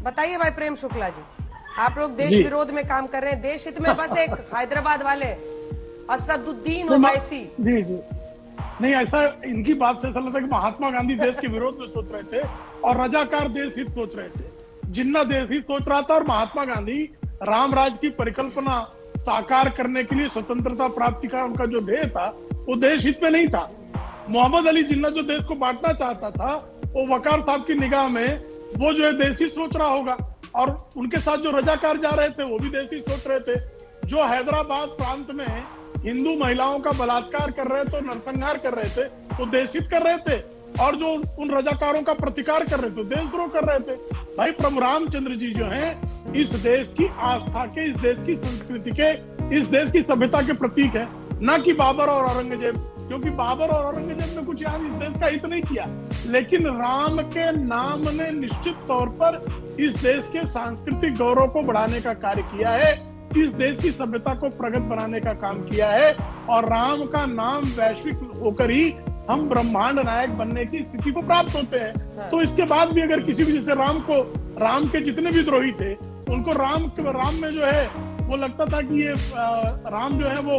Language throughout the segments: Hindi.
बताइए भाई प्रेम शुक्ला जी, आप लोग देश विरोध में काम कर रहे हैं, देश हित में बस एक हैदराबाद वाले असदुद्दीन ओवैसी। जी जी, नहीं ऐसा इनकी बात से ऐसा लगता है कि महात्मा गांधी देश के विरोध में सोच रहे थे और रजाकार देश हित सोच रहे थे। जिन्ना देश हित सोच रहा था और महात्मा गांधी राम राज की परिकल्पना साकार करने के लिए स्वतंत्रता प्राप्ति का उनका जो ध्येय था वो देश हित में नहीं था। मोहम्मद अली जिन्ना जो देश को बांटना चाहता था वो वकार साहब की निगाह में वो जो है देशी सोच रहा होगा, और उनके साथ जो रजाकार जा रहे थे वो भी देशी सोच रहे थे। जो हैदराबाद प्रांत में हिंदू महिलाओं का बलात्कार कर रहे थे, नरसंहार कर रहे थे, वो देशित कर रहे थे, और जो उन रजाकारों का प्रतिकार कर रहे थे देशद्रोह कर रहे थे। भाई प्रभु रामचंद्र जी जो हैं इस देश की आस्था के, इस देश की संस्कृति के, इस देश की सभ्यता के प्रतीक है, ना कि बाबर और औरंगजेब। क्योंकि बाबर और औरंगजेब ने कुछ यहाँ इस देश का हित नहीं किया, लेकिन राम के नाम ने निश्चित तौर पर इस देश के सांस्कृतिक गौरव को बढ़ाने का कार्य किया है, इस देश की सभ्यता को प्रगत बनाने का काम किया है, और राम का नाम वैश्विक होकर ही हम ब्रह्मांड नायक बनने की स्थिति को प्राप्त होते हैं। तो इसके बाद भी अगर किसी भी, जैसे राम के जितने भी द्रोही थे उनको राम में जो है वो लगता था कि ये राम जो है वो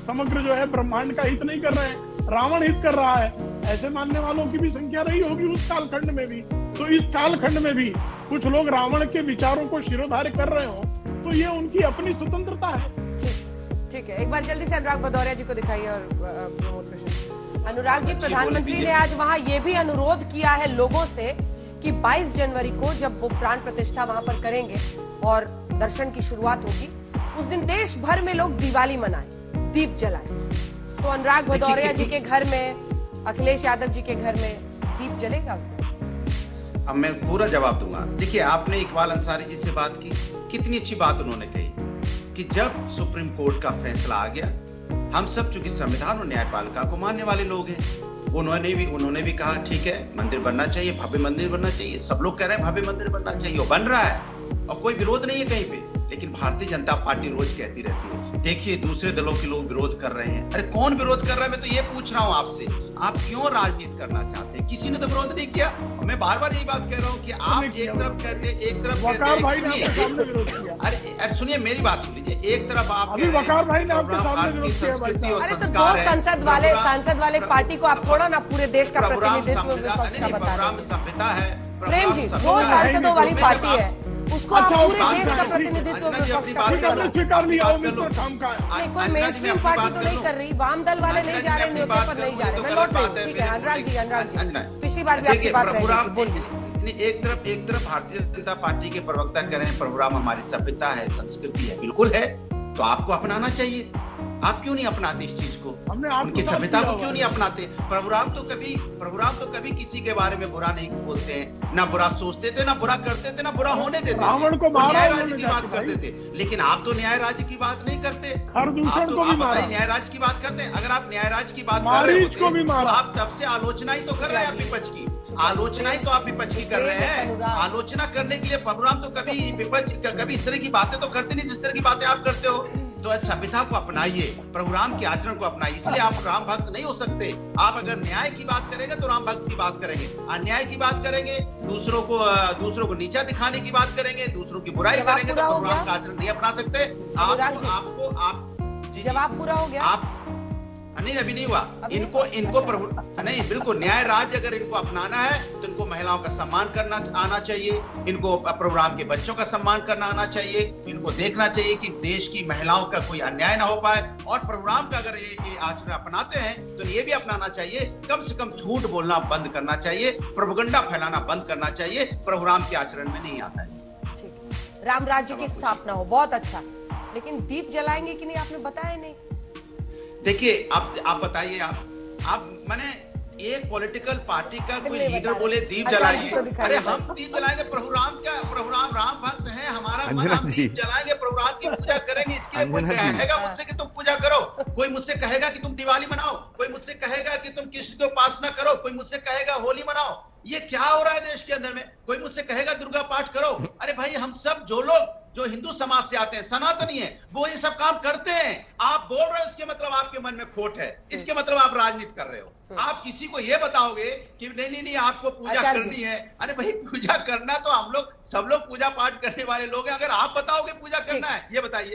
समग्र जो है ब्रह्मांड का हित नहीं कर रहे हैं, रावण हित कर रहा है, ऐसे मानने वालों की भी संख्या रही होगी उस कालखंड में भी। तो इस कालखंड में भी कुछ लोग रावण के विचारों को शिरोधार्य कर रहे हो तो ये उनकी अपनी स्वतंत्रता है। ठीक है, एक बार जल्दी से अनुराग भदौरिया जी को दिखाइए। और अनुराग जी, प्रधानमंत्री ने आज वहाँ ये भी अनुरोध किया है लोगों से कि 22 जनवरी को जब वो प्राण प्रतिष्ठा वहाँ पर करेंगे और दर्शन की शुरुआत होगी, उस दिन देश भर में लोग दिवाली मनाएं, दीप जलाएं। तो अनुराग भदौरिया जी के घर में, अखिलेश यादव जी के घर में दीप जलेगा उस दिन? अब मैं पूरा जवाब दूंगा। देखिए, आपने इकबाल अंसारी जी से बात की, कितनी अच्छी बात उन्होंने कही कि जब सुप्रीम कोर्ट का फैसला आ गया, हम सब चूंकि संविधान और न्यायपालिका को मानने वाले लोग हैं, उन्होंने भी कहा ठीक है मंदिर बनना चाहिए, भव्य मंदिर बनना चाहिए। सब लोग कह रहे हैं भव्य मंदिर बनना चाहिए, वो बन रहा है और कोई विरोध नहीं है कहीं पे। लेकिन भारतीय जनता पार्टी रोज कहती रहती है देखिए दूसरे दलों के लोग विरोध कर रहे हैं। अरे कौन विरोध कर रहा है? मैं तो ये पूछ रहा हूँ आपसे, आप क्यों राजनीति करना चाहते हैं? किसी ने तो विरोध नहीं किया। मैं बार बार यही बात कह रहा हूँ कि आप एक तरफ कहते हैं, एक तरफ अरे सुनिए मेरी बात सुन लीजिए। एक तरफ आप भारतीय संस्कृति और संस्कार है, सांसद वाले पार्टी को आप थोड़ा ना पूरे देश का प्रतिनिधित्व सभ्यता है। प्रेम जी, 2 सांसदों वाली पार्टी है, उसको आप पूरे देश का प्रतिनिधित्व स्वीकार लिया। कोई मेनस्ट्रीम पार्टी तो नहीं कर रही, वाम दल वाले नहीं जा रहे, न्योते पर नहीं जा रहे। मैं लौट रही, ठीक है अनुराग जी, पिछली बार भी आपकी बात रही। एक तरफ भारतीय जनता पार्टी के प्रवक्ता कह रहे हैं प्रभुराम हमारी सभ्यता है, संस्कृति है। बिल्कुल है, तो आपको अपनाना चाहिए। आप क्यों नहीं अपनाते इस चीज को? उनकी सभ्यता को क्यों नहीं अपनाते? प्रभुराम तो कभी किसी के बारे में बुरा नहीं बोलते हैं, ना बुरा सोचते थे, ना बुरा करते थे, ना बुरा होने देते थे। न्याय राज्य की बात करते थे, लेकिन आप तो न्याय राज्य की बात नहीं करते। आप बताइए न्याय राज्य की बात करते हैं? अगर आप न्याय राज्य की बात कर रहे होते तो आप तब से आलोचना ही तो कर रहे हैं विपक्ष की। आलोचना ही तो आप विपक्ष की कर रहे हैं। आलोचना करने के लिए प्रभुराम तो कभी विपक्ष कभी इस तरह की बातें तो करते नहीं जिस तरह की बातें आप करते हो। तो सभ्यता को अपनाइए, प्रभुराम के आचरण को अपनाइए, इसलिए आप राम भक्त नहीं हो सकते। आप अगर न्याय की बात करेंगे तो राम भक्त की बात करेंगे, अन्याय की बात करेंगे, दूसरों को नीचा दिखाने की बात करेंगे, दूसरों की बुराई करेंगे तो प्रभुराम का आचरण नहीं अपना सकते। जवाब पूरा हो गया? आप नहीं, अभी नहीं हुआ। इनको प्रभु नहीं, बिल्कुल न्याय राज्य अगर इनको अपनाना है तो इनको महिलाओं का सम्मान करना आना चाहिए, इनको प्रभुराम के बच्चों का सम्मान करना आना चाहिए, इनको देखना चाहिए कि देश की महिलाओं का कोई अन्याय ना हो पाए। और प्रभुराम का अगर ये आचरण अपनाते हैं तो ये भी अपनाना चाहिए। कम से कम झूठ बोलना बंद करना चाहिए, प्रोपेगेंडा फैलाना बंद करना चाहिए। प्रभुराम के आचरण में नहीं आता है। ठीक, राम राज्य की स्थापना हो, बहुत अच्छा, लेकिन दीप जलाएंगे कि नहीं आपने बताया नहीं। देखिए आप बताइए, आप मैंने एक पॉलिटिकल पार्टी का कोई लीडर बोले दीप जलाइए, अरे हम दीप जलाएंगे, प्रभुराम राम भक्त है, हमारा मन, हम दीप जलाएंगे, प्रभुराम की पूजा करेंगे। इसके लिए कोई कहेगा मुझसे कि तुम पूजा करो, कोई मुझसे कहेगा कि तुम दिवाली मनाओ, कोई मुझसे कहेगा कि तुम कृष्ण की उपासना करो, कोई मुझसे कहेगा होली मनाओ। ये क्या हो रहा है देश के अंदर में? कोई मुझसे कहेगा दुर्गा पाठ करो। अरे भाई, हम सब जो हिंदू समाज से आते हैं, सनातनी है, वो ये सब काम करते हैं। आप बोल रहे हो इसके मतलब आपके मन में खोट है, इसके मतलब आप राजनीति कर रहे हो। आप किसी को ये बताओगे कि नहीं आपको पूजा करनी है। अरे भाई, पूजा करना तो हम लोग सब लोग पूजा पाठ करने वाले लोग हैं, अगर आप बताओगे पूजा करना है, ये बताइए।